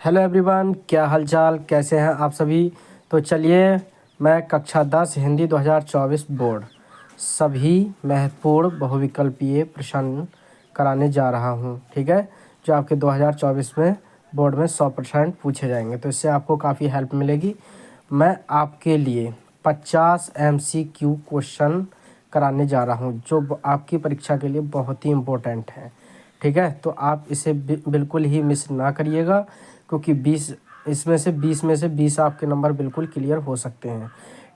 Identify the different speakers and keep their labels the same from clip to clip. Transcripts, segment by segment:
Speaker 1: Hello everyone, क्या हालचाल, कैसे हैं आप सभी। तो चलिए, मैं कक्षा 10 हिंदी 2024 बोर्ड सभी महत्वपूर्ण बहुविकल्पीय प्रश्न कराने जा रहा हूं। ठीक है, जो आपके 2024 में बोर्ड में 100% पूछे जाएंगे, तो इससे आपको काफ़ी हेल्प मिलेगी। मैं आपके लिए 50 MCQ क्वेश्चन कराने जा रहा हूं, जो आपकी परीक्षा के लिए बहुत ही इम्पोर्टेंट है। ठीक है, तो आप इसे बिल्कुल ही मिस ना करिएगा, क्योंकि 20 में से 20 आपके नंबर बिल्कुल क्लियर हो सकते हैं।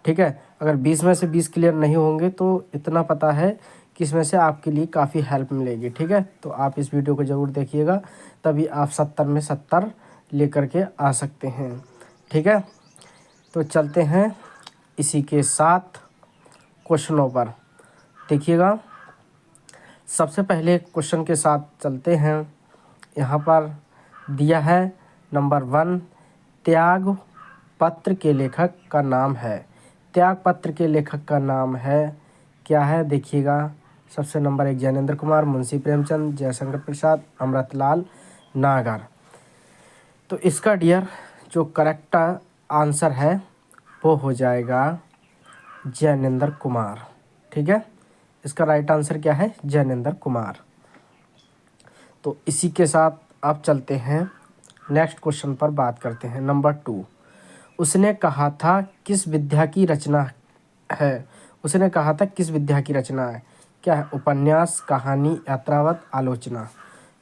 Speaker 1: ठीक है, अगर 20 में से 20 क्लियर नहीं होंगे तो इतना पता है कि इसमें से आपके लिए काफ़ी हेल्प मिलेगी। ठीक है, तो आप इस वीडियो को ज़रूर देखिएगा, तभी आप 70 में 70 लेकर के आ सकते हैं। ठीक है, तो चलते हैं इसी के साथ क्वेश्चनों पर। देखिएगा, सबसे पहले क्वेश्चन के साथ चलते हैं। यहाँ पर दिया है नंबर 1, त्याग पत्र के लेखक का नाम है। त्याग पत्र के लेखक का नाम है, क्या है देखिएगा। सबसे नंबर 1 ज्ञानेंद्र कुमार, मुंशी प्रेमचंद, जयशंकर प्रसाद, अमृतलाल नागर। तो इसका डियर जो करेक्ट आंसर है वो हो जाएगा ज्ञानेंद्र कुमार। ठीक है, इसका राइट आंसर क्या है, ज्ञानेंद्र कुमार। तो इसी के साथ आप चलते हैं नेक्स्ट क्वेश्चन पर, बात करते हैं। नंबर 2, उसने कहा था किस विद्या की रचना है। उसने कहा था किस विद्या की रचना है, क्या है, उपन्यास, कहानी, यात्रावत, आलोचना।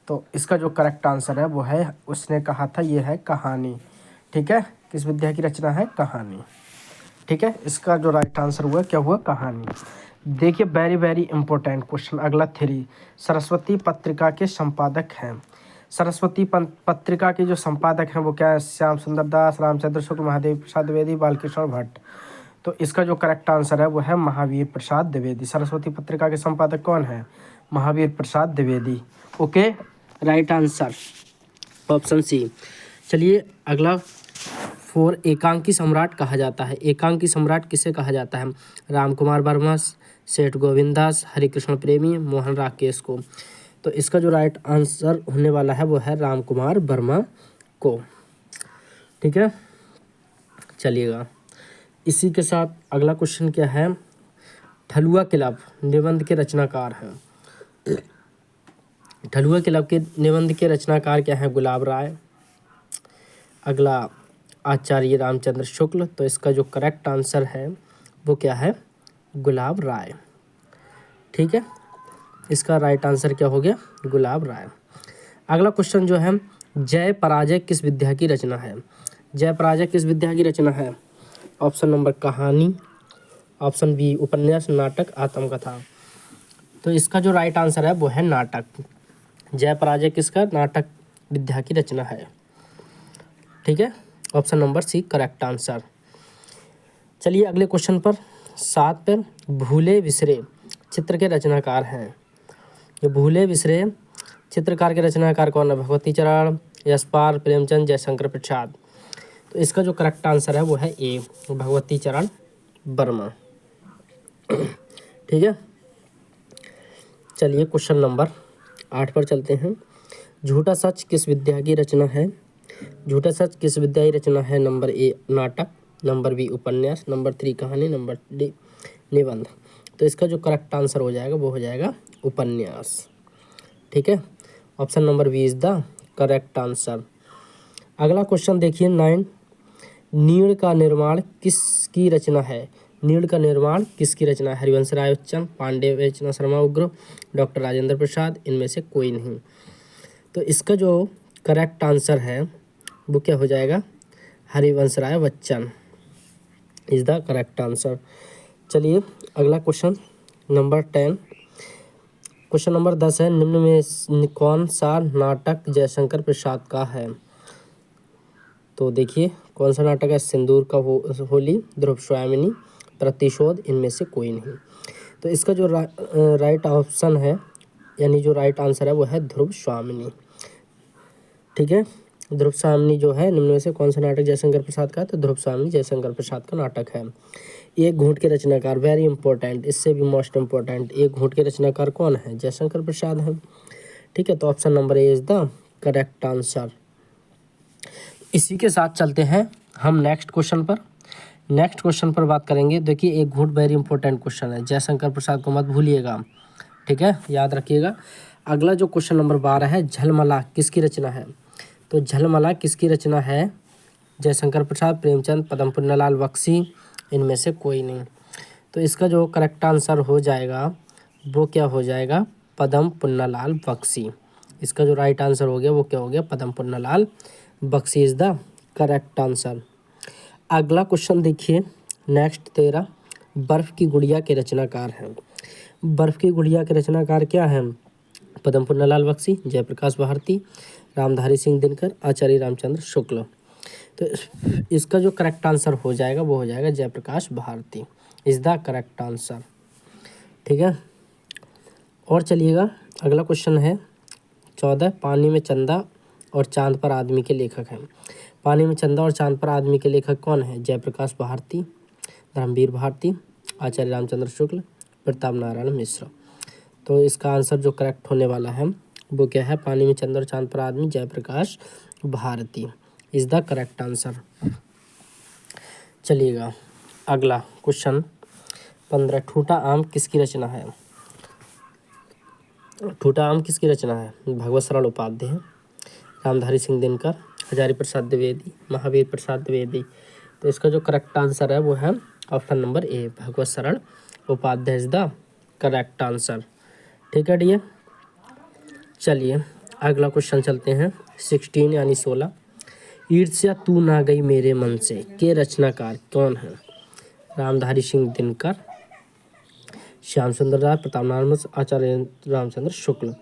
Speaker 1: तो इसका जो करेक्ट आंसर है वो है, उसने कहा था, ये है कहानी। ठीक है, किस विद्या की रचना है, कहानी। ठीक है, इसका जो राइट आंसर हुआ, क्या हुआ, कहानी। देखिए, वेरी वेरी इंपॉर्टेंट क्वेश्चन अगला 3, सरस्वती पत्रिका के संपादक हैं। सरस्वती पत्रिका के जो संपादक हैं वो क्या है, श्याम सुंदर दास, रामचंद्र शुक्ल, महादेव प्रसाद द्विवेदी, बालकृष्ण भट्ट। तो इसका जो करेक्ट आंसर है वो है महावीर प्रसाद द्विवेदी। सरस्वती पत्रिका के संपादक कौन है, Mahavir Prasad Dwivedi. Okay, right answer option C. चलिए अगला 4, एकांकी सम्राट कहा जाता है। एकांकी सम्राट किसे कहा जाता है, राम कुमार वर्मा, सेठ गोविंदास, हरिकृष्ण प्रेमी, मोहन राकेश को। तो इसका जो राइट आंसर होने वाला है वो है राम कुमार वर्मा को। ठीक है, चलिएगा इसी के साथ अगला क्वेश्चन क्या है, ठलुआ क्लब निबंध के रचनाकार हैं। ठलुआ क्लब के निबंध के रचनाकार क्या हैं, गुलाब राय। अगला आचार्य रामचंद्र शुक्ल। तो इसका जो करेक्ट आंसर है वो क्या है, गुलाब राय। ठीक है, इसका राइट आंसर क्या हो गया, गुलाब राय। अगला क्वेश्चन जो है, जय पराजय किस विद्या की रचना है। जय पराजय किस विद्या की रचना है, ऑप्शन नंबर कहानी, ऑप्शन बी उपन्यास, नाटक, आत्मकथा। तो इसका जो राइट आंसर है वो है नाटक। जय पराजय किसका, नाटक विद्या की रचना है। ठीक है, option number C correct answer. चलिए अगले क्वेश्चन पर, 7 पर, भूले बिसरे चित्र के रचनाकार हैं। ये भूले बिसरे चित्रकार के रचनाकार कौन है, भगवती चरण, यशपाल, प्रेमचंद, जयशंकर प्रसाद। तो इसका जो करेक्ट आंसर है वो है ए, भगवती चरण वर्मा। ठीक है, चलिए क्वेश्चन नंबर 8 पर चलते हैं। झूठा सच किस विद्या की रचना है। झूठा सच किस विद्या की रचना है, नंबर ए नाटक, नंबर बी उपन्यास, नंबर 3 कहानी, नंबर डी निबंध। तो इसका जो करेक्ट आंसर हो जाएगा वो हो जाएगा उपन्यास। ठीक है, option number B is the correct answer. अगला क्वेश्चन देखिए 9, नीड़ का निर्माण किसकी रचना है। नीड़ का निर्माण किसकी रचना है, हरिवंश राय बच्चन, पांडे वैचना शर्मा उग्र, डॉक्टर राजेंद्र प्रसाद, इनमें से कोई नहीं। तो इसका जो करेक्ट आंसर है वो क्या हो जाएगा, Harivansh Rai Bachchan is the correct answer. चलिए अगला क्वेश्चन नंबर 10, क्वेश्चन नंबर 10 है, निम्न में कौन सा नाटक जयशंकर प्रसाद का है। तो देखिए कौन सा नाटक है, सिंदूर का होली, ध्रुव स्वामिनी, प्रतिशोध, इनमें से कोई नहीं। तो इसका जो राइट ऑप्शन है, यानी जो राइट आंसर है वो है ध्रुव स्वामिनी। ठीक है, ध्रुव स्वामिनी जो है, निम्न में से कौन सा नाटक जयशंकर प्रसाद का है, तो ध्रुव स्वामिनी जयशंकर प्रसाद का नाटक है। एक घूंट के रचनाकार, वेरी इंपॉर्टेंट, इससे भी मोस्ट इंपॉर्टेंट, एक घूंट के रचनाकार कौन है, जयशंकर प्रसाद है। ठीक है, तो option number A is the correct answer. इसी के साथ चलते हैं हम नेक्स्ट क्वेश्चन पर। नेक्स्ट क्वेश्चन पर बात करेंगे। देखिए एक गुड वेरी इंपॉर्टेंट क्वेश्चन है, जयशंकर प्रसाद को मत भूलिएगा, ठीक है, याद रखिएगा। अगला जो क्वेश्चन नंबर 12 है, झलमला किसकी रचना है? तो झलमला किसकी रचना है? जयशंकर प्रसाद, प्रेमचंद, पद्म पुन्नालाल बख्शी, इनमें से कोई नहीं। तो इसका जो करेक्ट आंसर हो जाएगा वो क्या हो जाएगा? पद्म पुन्नालाल बख्शी। इसका जो राइट आंसर हो गया वो क्या हो गया? Padma Punnalal Bakshi is the correct answer. अगला क्वेश्चन देखिए नेक्स्ट 13, बर्फ की गुड़िया के रचनाकार हैं। बर्फ की गुड़िया के रचनाकार क्या हैं? पद्म पुन्नालाल बख्शी, जयप्रकाश भारती, रामधारी सिंह दिनकर, आचार्य रामचंद्र शुक्ल। तो इसका जो करेक्ट आंसर हो जाएगा वो हो जाएगा Jayprakash Bharti is the correct answer, ठीक है। और चलिएगा अगला क्वेश्चन है 14, पानी में चंदा और चांद पर आदमी के लेखक हैं। पानी में चंदा और चांद पर आदमी के लेखक कौन है? जयप्रकाश भारती, धर्मवीर भारती, आचार्य रामचंद्र शुक्ल, प्रताप नारायण मिश्र। तो इसका आंसर जो करेक्ट होने वाला है वो क्या है? पानी में चंदा और चांद पर आदमी, Jayprakash Bharti is the correct answer. चलिएगा अगला क्वेश्चन 15, ठूठा आम किसकी रचना है? ठूठा आम किसकी रचना है? भगवत सरल उपाध्याय, रामधारी सिंह दिनकर, हजारी प्रसाद द्विवेदी, महावीर प्रसाद द्विवेदी। तो इसका जो करेक्ट आंसर है वो है option number A, Bhagwat Saral Upadhyay is the correct answer, ठीक है डियर। चलिए अगला क्वेश्चन चलते हैं 16 यानी 16, ईर्ष्या तू ना गई मेरे मन से के रचनाकार कौन है? रामधारी सिंह दिनकर, श्याम सुंदर राय, प्रताप नारायण मिश्र, आचार्य रामचंद्र शुक्ल।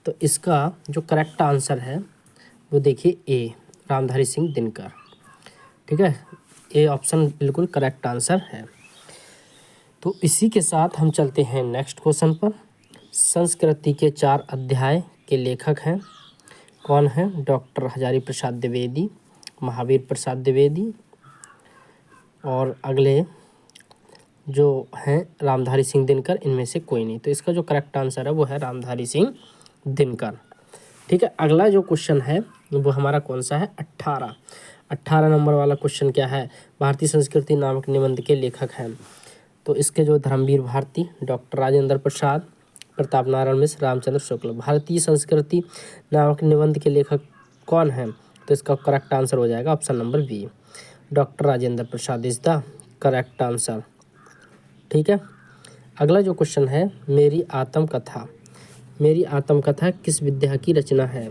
Speaker 1: तो इसका जो करेक्ट आंसर है वो देखिए ए, रामधारी सिंह दिनकर, ठीक है। ए ऑप्शन बिल्कुल करेक्ट आंसर है। तो इसी के साथ हम चलते हैं नेक्स्ट क्वेश्चन पर। संस्कृति के 4 अध्याय के लेखक हैं कौन है? डॉक्टर हजारी प्रसाद द्विवेदी, महावीर प्रसाद द्विवेदी और अगले जो हैं रामधारी सिंह दिनकर, इनमें से कोई नहीं। तो इसका जो करेक्ट आंसर है वो है रामधारी सिंह दिनकर, ठीक है। अगला जो क्वेश्चन है वो हमारा कौन सा है? 18 नंबर वाला क्वेश्चन क्या है? भारतीय संस्कृति नामक निबंध के लेखक हैं। तो इसके जो धर्मवीर भारती, डॉक्टर राजेंद्र प्रसाद, प्रताप नारायण मिश्र, रामचंद्र शुक्ल। भारतीय संस्कृति नामक निबंध के लेखक कौन है? तो इसका करेक्ट आंसर हो जाएगा option number B, doctor Rajendra Prasad is the correct answer, ठीक है। अगला जो क्वेश्चन है, मेरी आत्मकथा। मेरी आत्मकथा किस विद्या की रचना है?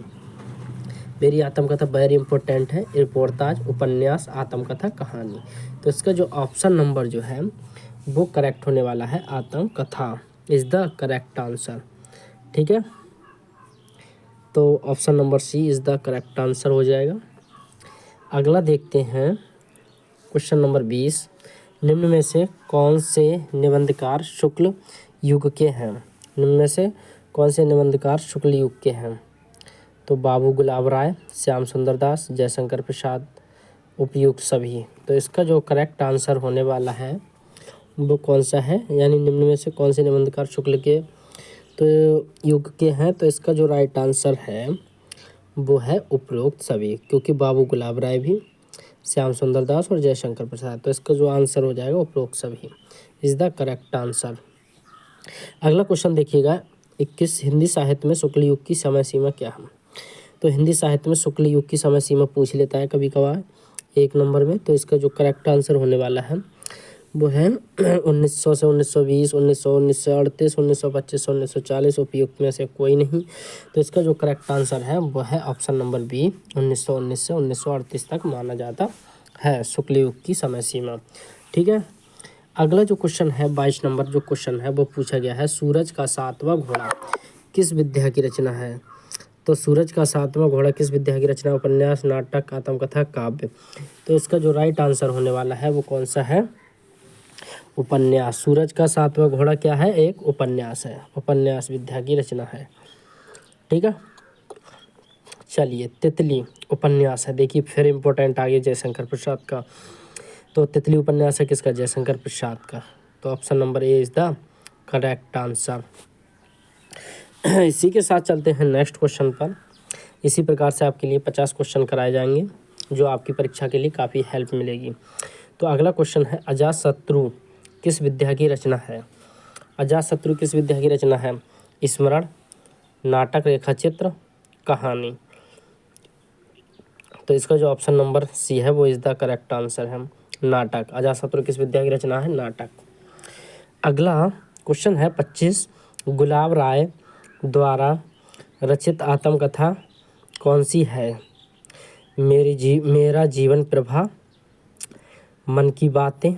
Speaker 1: मेरी आत्मकथा वेरी इंपॉर्टेंट है, रिपोर्टाज, उपन्यास, आत्मकथा, कहानी। तो इसका जो ऑप्शन नंबर जो है वो करेक्ट होने वाला है, आत्मकथा इज द करेक्ट आंसर, ठीक है। तो option number C is the correct answer हो जाएगा। अगला देखते हैं क्वेश्चन नंबर 20, निम्न में से कौन से निबंधकार शुक्ल युग के हैं? निम्न में से कौन से निबंधकार शुक्ल युग के हैं? तो बाबू गुलाब राय, श्याम सुंदर दास, जयशंकर प्रसाद, उपयुक्त सभी। तो इसका जो करेक्ट आंसर होने वाला है वो कौन सा है? यानी निम्न में से कौन से निबंधकार शुक्ल के तो युग के हैं? तो इसका जो राइट आंसर है वो है उपरोक्त सभी, क्योंकि बाबू गुलाब राय भी, श्याम सुंदर दास और जयशंकर प्रसाद। तो इसका जो आंसर हो जाएगा उपरोक्त सभी इज द करेक्ट आंसर। अगला क्वेश्चन देखिएगा 21, हिंदी साहित्य में शुक्ल युग की समय सीमा क्या है? तो हिंदी साहित्य में शुक्ल युग की समय सीमा पूछ लेता है कभी कभार 1 नंबर में। तो इसका जो करेक्ट आंसर होने वाला है वो है 1900 से 1920, 1938, 1925, 1940, उपयुक्त में से कोई नहीं। तो इसका जो करेक्ट आंसर है वो है ऑप्शन नंबर बी, 1919 से 1938 तक माना जाता है शुक्ल युग की समय सीमा, ठीक है। अगला जो क्वेश्चन है 22 नंबर जो क्वेश्चन है वो पूछा गया है, सूरज का 7वां घोड़ा किस विद्या की रचना है? तो सूरज का 7वां घोड़ा किस विद्या की रचना? उपन्यास, नाटक, आत्मकथा, काव्य। तो इसका जो राइट आंसर होने वाला है वो कौन सा है? उपन्यास। सूरज का 7वां घोड़ा क्या है? एक उपन्यास है, उपन्यास विद्या की रचना है, ठीक है। चलिए तितली उपन्यास है, देखिए फिर इम्पोर्टेंट आगे जयशंकर प्रसाद का। तो तितली उपन्यास है किसका? जयशंकर प्रसाद का। तो option number A is the correct answer. इसी के साथ चलते हैं नेक्स्ट क्वेश्चन पर। इसी प्रकार से आपके लिए 50 क्वेश्चन कराए जाएंगे। जो आपकी परीक्षा के लिए काफ़ी हेल्प मिलेगी। तो अगला क्वेश्चन है, अजातशत्रु किस विद्या की रचना है? अजातशत्रु किस विद्या की रचना है? स्मरण, नाटक, रेखाचित्र, कहानी। तो इसका जो ऑप्शन नंबर सी है वो इज द करेक्ट आंसर है, नाटक। अजातशत्रु किस विद्या की रचना है? नाटक। अगला क्वेश्चन है 25, गुलाब राय द्वारा रचित आत्मकथा कौन सी है? मेरा जीवन प्रभा, मन की बातें,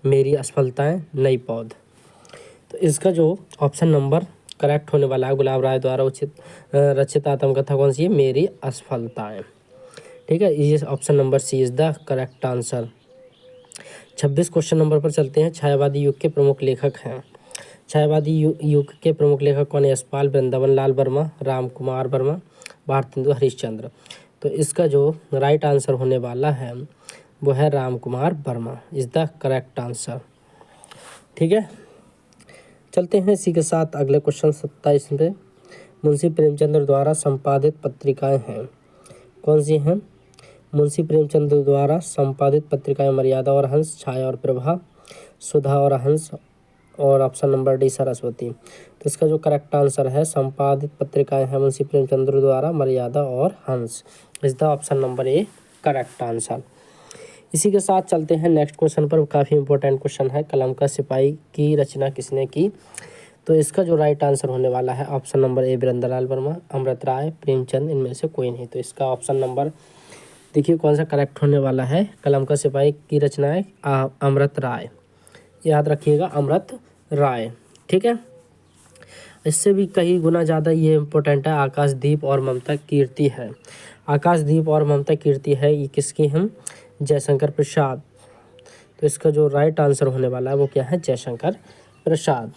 Speaker 1: मेरी असफलताएं, नई पौध। तो इसका जो ऑप्शन नंबर करेक्ट होने वाला है, गुलाब राय द्वारा रचित आत्मकथा कौन सी है? मेरी असफलताएं। ठीक है, ये option number C is the correct answer. 26 question number पर चलते हैं। छायावादी युग के प्रमुख लेखक हैं। छायावादी युग के प्रमुख लेखक कौन है? यशपाल, वृंदावन लाल वर्मा, राम कुमार वर्मा, भारतेंदु हरिश्चंद्र। तो इसका जो राइट आंसर होने वाला है वो है Ram Kumar Verma is the correct answer. ठीक है, चलते हैं इसी के साथ अगले क्वेश्चन 27 पे। मुंशी प्रेमचंद द्वारा संपादित पत्रिकाएं हैं, कौन सी हैं? मुंशी प्रेमचंद द्वारा संपादित पत्रिकाएं मर्यादा और हंस, छाया और प्रभा, सुधा और हंस, और ऑप्शन नंबर डी सरस्वती। तो इसका जो करेक्ट आंसर है, संपादित पत्रिकाएं हैं मुंशी प्रेमचंद द्वारा मर्यादा और हंस is the option number A correct answer. इसी के साथ चलते हैं नेक्स्ट क्वेश्चन पर। काफ़ी इंपॉर्टेंट क्वेश्चन है, कलम का सिपाही की रचना किसने की? तो इसका जो राइट आंसर होने वाला है ऑप्शन नंबर ए वीरेंद्रलाल वर्मा, अमृत राय, प्रेमचंद, इनमें से कोई नहीं। तो इसका ऑप्शन नंबर देखिए कौन सा करेक्ट होने वाला है। कलम का सिपाही की रचना है अमृत राय, याद रखिएगा अमृत राय। ठीक है, इससे भी कई गुना ज़्यादा ये इम्पोर्टेंट है, आकाशदीप और ममता कीर्ति है। आकाशदीप और ममता कीर्ति है, ये किसकी हम? जयशंकर प्रसाद। तो इसका जो राइट आंसर होने वाला है वो क्या है? जयशंकर प्रसाद।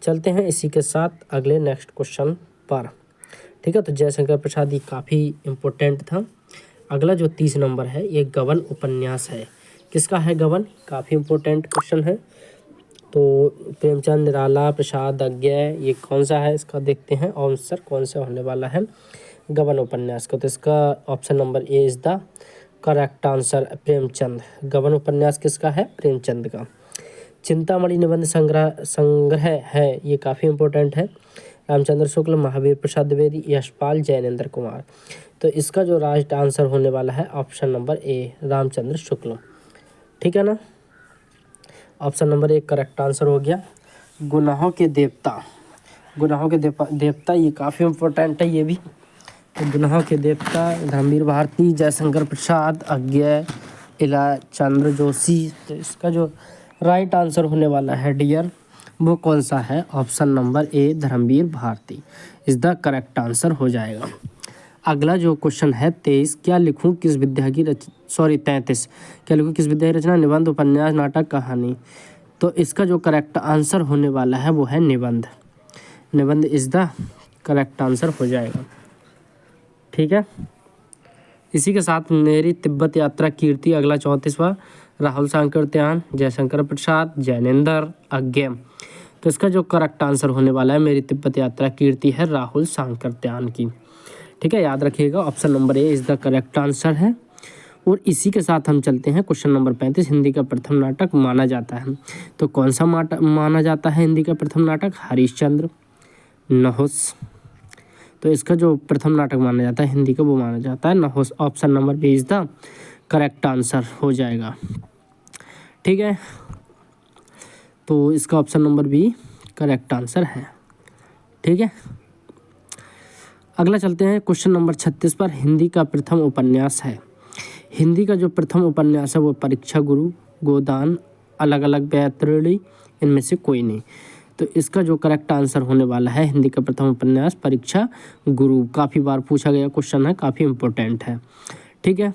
Speaker 1: चलते हैं इसी के साथ अगले नेक्स्ट क्वेश्चन पर। ठीक है, तो जयशंकर प्रसाद ये काफ़ी इम्पोर्टेंट था। अगला जो 30 नंबर है ये गबन उपन्यास है, किसका है गबन? काफ़ी इम्पोर्टेंट क्वेश्चन है। तो प्रेमचंद, निराला, प्रसाद, अज्ञय, ये कौन सा है? इसका देखते हैं आंसर कौन सा होने वाला है गबन उपन्यास का। तो इसका option number A is the correct answer, Premchand. गबन उपन्यास किसका है? प्रेमचंद का। चिंतामणि निबंध संग्रह है, ये काफ़ी इम्पोर्टेंट है, रामचंद्र शुक्ल, महावीर प्रसाद द्विवेदी, यशपाल, जैनेन्द्र कुमार। तो इसका जो राइट आंसर होने वाला है ऑप्शन नंबर ए रामचंद्र शुक्ल। ठीक है ना, ऑप्शन नंबर एक करेक्ट आंसर हो गया। गुनाहों के देवता, गुनाहों के देवता ये काफ़ी इम्पोर्टेंट है ये भी। तो गुनाहों के देवता धर्मवीर भारती, जयशंकर प्रसाद, अज्ञय, इला चंद्र जोशी। तो इसका जो राइट आंसर होने वाला है डियर वो कौन सा है? Option number A Dharamvir Bharati is the correct answer हो जाएगा। अगला जो क्वेश्चन है 23, क्या लिखूं किस विद्या की 33, क्या लिखूं किस विद्या की रचना? निबंध, उपन्यास, नाटक, कहानी। तो इसका जो करेक्ट आंसर होने वाला है वो है निबंध। निबंध इज द करेक्ट आंसर हो जाएगा। ठीक है, इसी के साथ मेरी तिब्बत यात्रा कीर्ति अगला 34वां, राहुल सांकृत्यायन, जयशंकर प्रसाद, जैनेन्द्र, अज्ञय। तो इसका जो करेक्ट आंसर होने वाला है मेरी तिब्बत यात्रा कीर्ति है राहुल सांकृत्यायन की। ठीक है, याद रखिएगा option number A is the correct answer है। और इसी के साथ हम चलते हैं क्वेश्चन नंबर 35, हिंदी का प्रथम नाटक माना जाता है। तो कौन सा माना जाता है हिंदी का प्रथम नाटक? हरिश्चंद्र, नहुस। तो इसका जो प्रथम नाटक माना जाता है हिंदी का वो माना जाता है Nahush. Option number B is the correct answer हो जाएगा। ठीक है, तो इसका option number B correct answer है। ठीक है, अगला चलते हैं क्वेश्चन नंबर 36 पर। हिंदी का प्रथम उपन्यास है, हिंदी का जो प्रथम उपन्यास है वो परीक्षा गुरु, गोदान, अलग अलग बैतरणी, इनमें से कोई नहीं। तो इसका जो करेक्ट आंसर होने वाला है हिंदी का प्रथम उपन्यास परीक्षा गुरु। काफ़ी बार पूछा गया क्वेश्चन है, काफ़ी इम्पोर्टेंट है। ठीक है,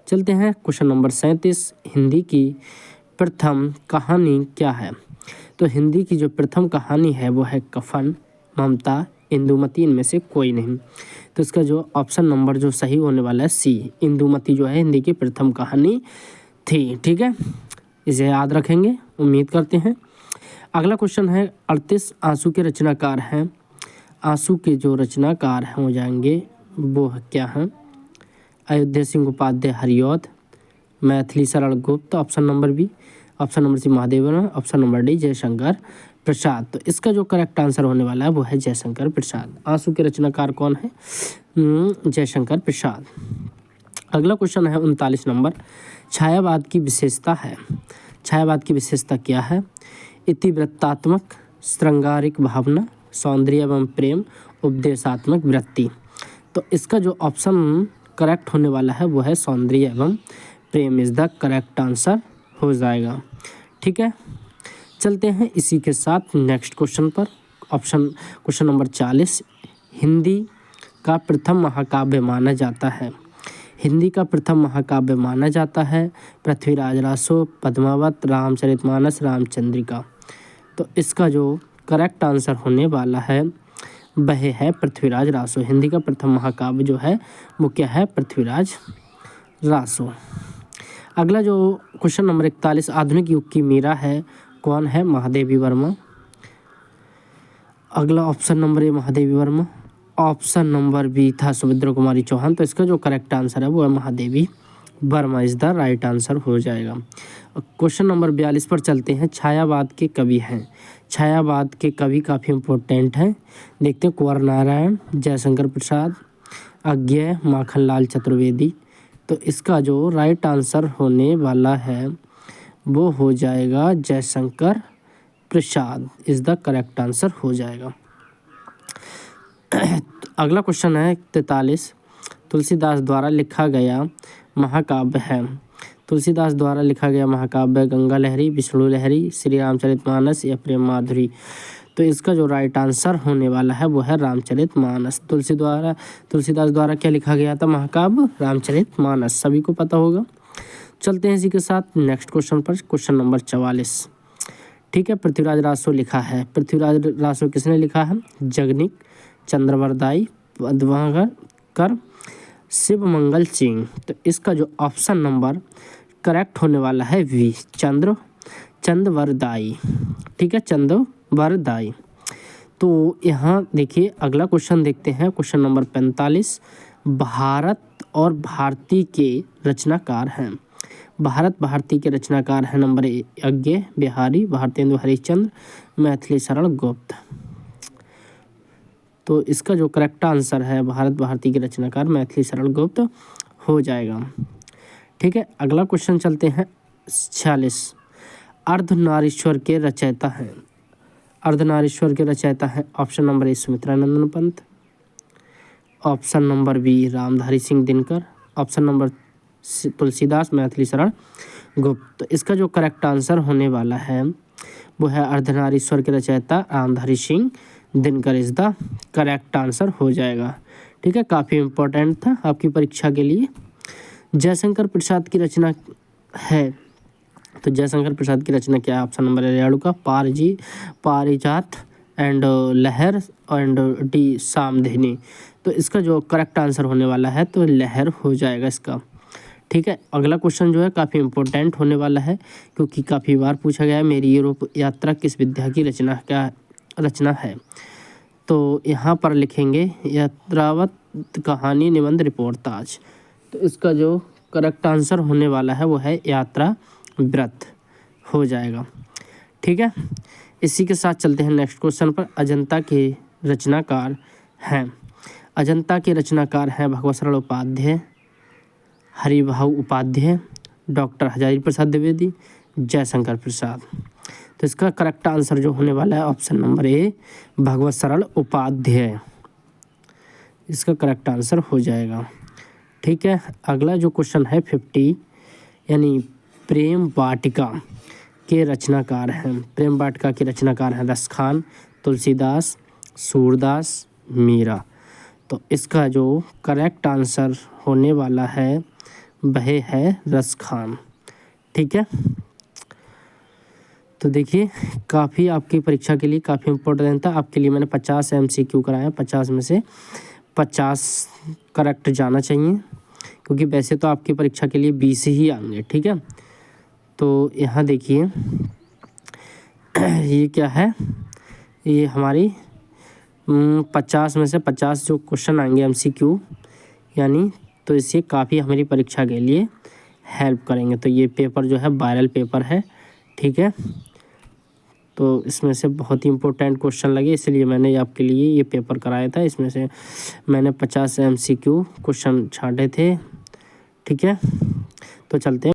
Speaker 1: चलते हैं क्वेश्चन नंबर 37, हिंदी की प्रथम कहानी क्या है? तो हिंदी की जो प्रथम कहानी है वो है कफन, ममता, इंदुमती, इनमें से कोई नहीं। तो इसका जो ऑप्शन नंबर जो सही होने वाला है सी, इंदुमती जो है हिंदी की प्रथम कहानी थी। ठीक है, इसे याद रखेंगे उम्मीद करते हैं। अगला क्वेश्चन है 38, आंसू के रचनाकार हैं। आंसू के जो रचनाकार हैं हो जाएंगे वो क्या हैं? Ayodhya Singh Upadhyay Hariaudh, Maithili Sharan Gupt, option number B, option number C Mahadev Verma, option number D Jaishankar Prasad. तो इसका जो करेक्ट आंसर होने वाला है वो है जयशंकर प्रसाद। आंसू के रचनाकार कौन है? जयशंकर प्रसाद। अगला क्वेश्चन है 39 नंबर, छायावाद की विशेषता है। छायावाद की विशेषता क्या है? इतिवृत्तात्मक, श्रृंगारिक भावना, सौंदर्य एवं प्रेम, उपदेशात्मक वृत्ति। तो इसका जो ऑप्शन करेक्ट होने वाला है वो है सौंदर्य एवं प्रेम इज द करेक्ट आंसर हो जाएगा। ठीक है, चलते हैं इसी के साथ नेक्स्ट क्वेश्चन पर। क्वेश्चन नंबर 40, हिंदी का प्रथम महाकाव्य माना जाता है। हिंदी का प्रथम महाकाव्य माना जाता है पृथ्वीराज रासो, पद्मावत, रामचरितमानस, रामचंद्रिका। तो इसका जो करेक्ट आंसर होने वाला है वह है पृथ्वीराज रासो। हिंदी का प्रथम महाकाव्य जो है वो क्या है? पृथ्वीराज रासो। अगला जो क्वेश्चन नंबर 41, आधुनिक युग की मीरा है, कौन है? महादेवी वर्मा। अगला option number A Mahadevi Verma, option number B था सुभद्रा कुमारी चौहान। तो इसका जो करेक्ट आंसर है वो है Mahadevi Verma is the right answer हो जाएगा। क्वेश्चन नंबर 42 पर चलते हैं, छायावाद के कवि हैं। छायावाद के कवि काफ़ी इंपॉर्टेंट हैं, देखते हैं। कुंवर नारायण, जयशंकर प्रसाद, अज्ञेय, माखनलाल चतुर्वेदी। तो इसका जो राइट आंसर होने वाला है वो हो जाएगा Jaishankar Prasad is the correct answer हो जाएगा। अगला क्वेश्चन है 43, तुलसीदास द्वारा लिखा गया महाकाव्य है। तुलसीदास द्वारा लिखा गया महाकाव्य गंगा लहरी, विष्णु लहरी, श्री रामचरितमानस या प्रेम माधुरी। तो इसका जो राइट आंसर होने वाला है वो है रामचरितमानस। तुलसीदास द्वारा क्या लिखा गया था महाकाव्य? रामचरितमानस, सभी को पता होगा। चलते हैं इसी के साथ नेक्स्ट क्वेश्चन पर। क्वेश्चन नंबर 44, ठीक है, पृथ्वीराज रासो लिखा है। पृथ्वीराज रासो किसने लिखा है? जगनिक, चंद्रवरदाई, पद्माकर, शिवमंगल सिंह। तो इसका जो ऑप्शन नंबर करेक्ट होने वाला है वी, चंद्रवरदाई। ठीक है, चंद्रवरदाई। तो यहाँ देखिए अगला क्वेश्चन देखते हैं, क्वेश्चन नंबर 45, भारत और भारती के रचनाकार हैं। भारत भारती के रचनाकार हैं नंबर ए अज्ञेय, बिहारी, भारतेंदु हरिश्चंद्र, मैथिली शरण गुप्त। तो इसका जो करेक्ट आंसर है भारत भारती के रचनाकार मैथिली शरण गुप्त हो जाएगा। ठीक है, अगला क्वेश्चन चलते हैं 46, अर्धनारीश्वर के रचयिता हैं। अर्धनारीश्वर के रचयिता हैं option number A Sumitranandan Pant, option number B Ramdhari Singh Dinkar, option number Tulsidas, Maithili Sharan Gupt. तो इसका जो करेक्ट आंसर होने वाला है वो है अर्धनारीश्वर के रचयिता Ramdhari Singh Dinkar is the correct answer हो जाएगा। ठीक है, काफ़ी इम्पोर्टेंट था आपकी परीक्षा के लिए। जयशंकर प्रसाद की रचना है, तो जयशंकर प्रसाद की रचना क्या है? ऑप्शन नंबर ए रेणुका, पारिजात एंड लहर एंड डी सामधिनी। तो इसका जो करेक्ट आंसर होने वाला है तो लहर हो जाएगा इसका। ठीक है, अगला क्वेश्चन जो है काफ़ी इम्पोर्टेंट होने वाला है क्योंकि काफ़ी बार पूछा गया है, मेरी यूरोप यात्रा किस विद्या की रचना है। तो यहाँ पर लिखेंगे यात्रावत कहानी निबंध रिपोर्टाज। तो इसका जो करेक्ट आंसर होने वाला है वो है यात्रा व्रत हो जाएगा। ठीक है, इसी के साथ चलते हैं नेक्स्ट क्वेश्चन पर। अजंता के रचनाकार हैं। अजंता के रचनाकार हैं भगवत शरण उपाध्याय, हरिभाऊ उपाध्याय, डॉक्टर हजारी प्रसाद द्विवेदी, जयशंकर प्रसाद। तो इसका करेक्ट आंसर जो होने वाला है ऑप्शन नंबर ए भगवत शरण उपाध्याय इसका करेक्ट आंसर हो जाएगा। ठीक है, अगला जो क्वेश्चन है 50 यानी प्रेम वाटिका के रचनाकार हैं। प्रेम वाटिका के रचनाकार हैं रसखान, तुलसीदास, सूरदास, मीरा। तो इसका जो करेक्ट आंसर होने वाला है वह है रसखान। ठीक है, तो देखिए काफ़ी आपकी परीक्षा के लिए काफ़ी इम्पोर्टेंट था। आपके लिए मैंने 50 MCQ कराए, 50 में से 50 करेक्ट जाना चाहिए क्योंकि वैसे तो आपकी परीक्षा के लिए 20 ही आएंगे। ठीक है, तो यहाँ देखिए ये क्या है, ये हमारी 50 में से 50 जो क्वेश्चन आएंगे MCQ यानी तो इससे काफ़ी हमारी परीक्षा के लिए हेल्प करेंगे। तो ये पेपर जो है वायरल पेपर है, ठीक है। तो इसमें से बहुत ही इम्पोर्टेंट क्वेश्चन लगे, इसलिए मैंने आपके लिए ये पेपर कराया था। इसमें से मैंने 50 MCQ क्वेश्चन छांटे थे, ठीक है। तो चलते हैं।